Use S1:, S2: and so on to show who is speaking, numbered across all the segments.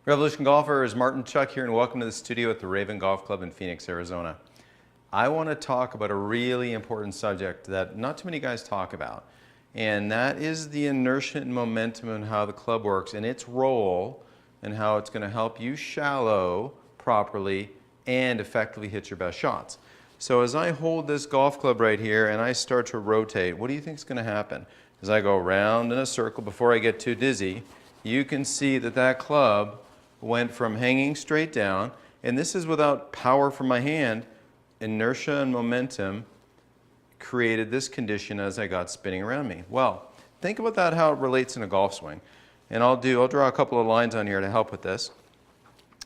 S1: Revolution Golfers, Martin Chuck here, and welcome to the studio at the Raven Golf Club in Phoenix, Arizona. I want to talk about a really important subject that not too many guys talk about, and that is the inertia and momentum and how the club works and its role and how it's going to help you shallow properly and effectively hit your best shots. So as I hold this golf club right here and I start to rotate, what do you think is going to happen? As I go around in a circle before I get too dizzy, you can see that that club went from hanging straight down, and this is without power from my hand. Inertia and momentum created this condition as I got spinning around me. Well, think about that, how it relates in a golf swing. And I'll draw a couple of lines on here to help with this.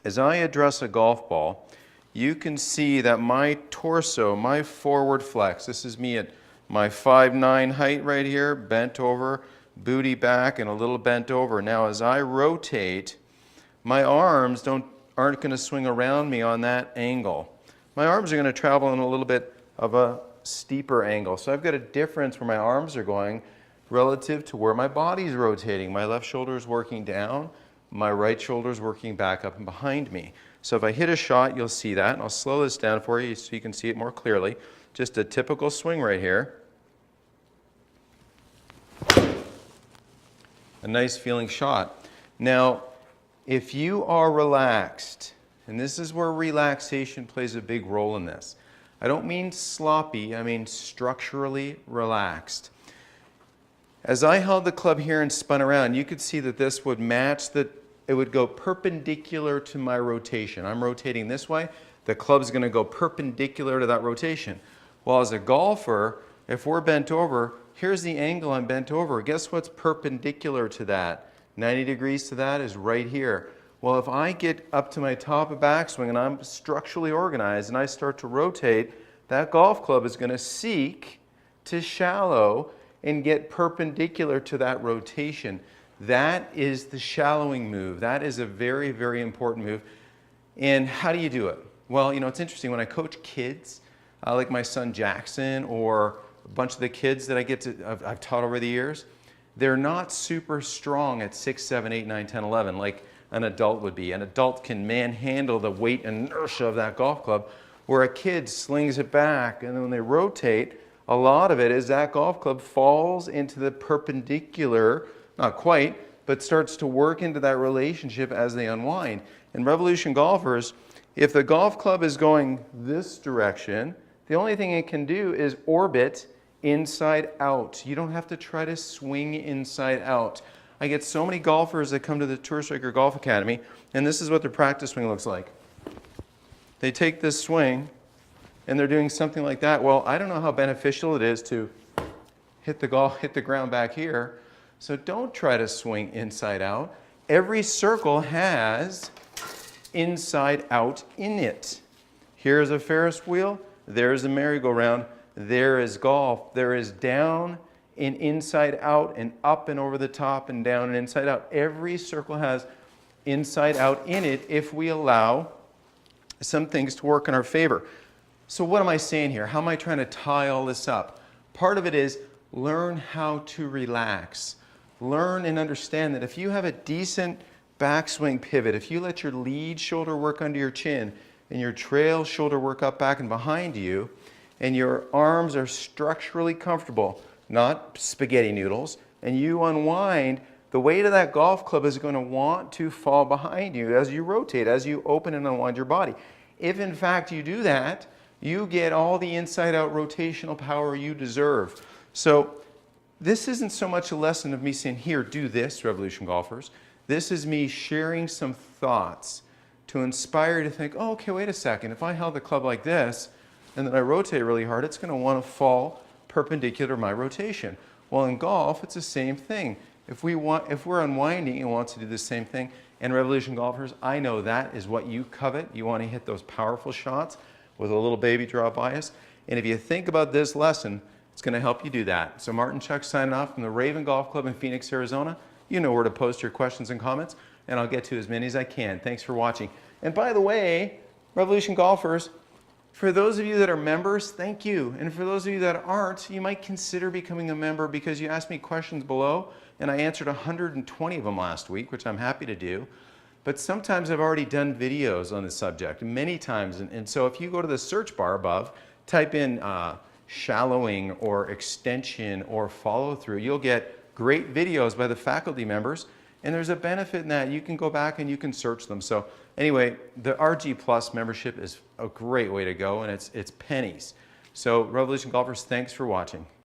S1: As I address a golf ball, you can see that my torso, my forward flex, this is me at my 5'9" height right here, bent over, booty back and a little bent over. Now as I rotate, my arms aren't going to swing around me on that angle. My arms are going to travel in a little bit of a steeper angle. So I've got a difference where my arms are going relative to where my body's rotating. My left shoulder is working down, my right shoulder is working back up and behind me. So if I hit a shot, you'll see that. And I'll slow this down for you so you can see it more clearly. Just a typical swing right here. A nice feeling shot. Now, if you are relaxed, and this is where relaxation plays a big role in this. I don't mean sloppy, I mean structurally relaxed. As I held the club here and spun around, you could see that this would match it would go perpendicular to my rotation. I'm rotating this way, the club's going to go perpendicular to that rotation. Well, as a golfer, if we're bent over, here's the angle I'm bent over. Guess what's perpendicular to that? 90 degrees to that is right here. Well, if I get up to my top of backswing and I'm structurally organized and I start to rotate, that golf club is going to seek to shallow and get perpendicular to that rotation. That is the shallowing move. That is a very, very important move. And how do you do it? Well, you know, it's interesting. When I coach kids, like my son Jackson or a bunch of the kids that I've taught over the years, they're not super strong at 6, 7, 8, 9, 10, 11 like an adult would be. An adult can manhandle the weight and inertia of that golf club, where a kid slings it back, and then when they rotate, a lot of it is that golf club falls into the perpendicular, not quite, but starts to work into that relationship as they unwind. In Revolution Golfers, if the golf club is going this direction, the only thing it can do is orbit inside out. You don't have to try to swing inside out. I get so many golfers that come to the Tour Striker Golf Academy, and this is what their practice swing looks like. They take this swing, and they're doing something like that. Well, I don't know how beneficial it is to hit the ground back here, so don't try to swing inside out. Every circle has inside out in it. Here's a Ferris wheel, there's a merry-go-round. There is golf. There is down and inside out and up and over the top and down and inside out. Every circle has inside out in it if we allow some things to work in our favor. So what am I saying here? How am I trying to tie all this up? Part of it is learn how to relax. Learn and understand that if you have a decent backswing pivot, if you let your lead shoulder work under your chin and your trail shoulder work up, back, and behind you, and your arms are structurally comfortable, not spaghetti noodles, and you unwind, the weight of that golf club is going to want to fall behind you as you rotate, as you open and unwind your body. If in fact you do that, you get all the inside-out rotational power you deserve. So this isn't so much a lesson of me saying, here, do this, Revolution Golfers. This is me sharing some thoughts to inspire you to think, oh, okay, wait a second. If I held the club like this, and then I rotate really hard, it's going to want to fall perpendicular to my rotation. Well, in golf, it's the same thing. If we're unwinding and want to do the same thing, and Revolution Golfers, I know that is what you covet. You want to hit those powerful shots with a little baby draw bias. And if you think about this lesson, it's going to help you do that. So Martin Chuck signing off from the Raven Golf Club in Phoenix, Arizona. You know where to post your questions and comments, and I'll get to as many as I can. Thanks for watching. And by the way, Revolution Golfers, for those of you that are members, thank you. And for those of you that aren't, you might consider becoming a member because you asked me questions below, and I answered 120 of them last week, which I'm happy to do. but sometimes I've already done videos on the subject many times. And so if you go to the search bar above, type in shallowing or extension or follow through, you'll get great videos by the faculty members. And there's a benefit in that. You can go back and you can search them. So anyway, the RG Plus membership is a great way to go, and it's pennies. So Revolution Golfers, thanks for watching.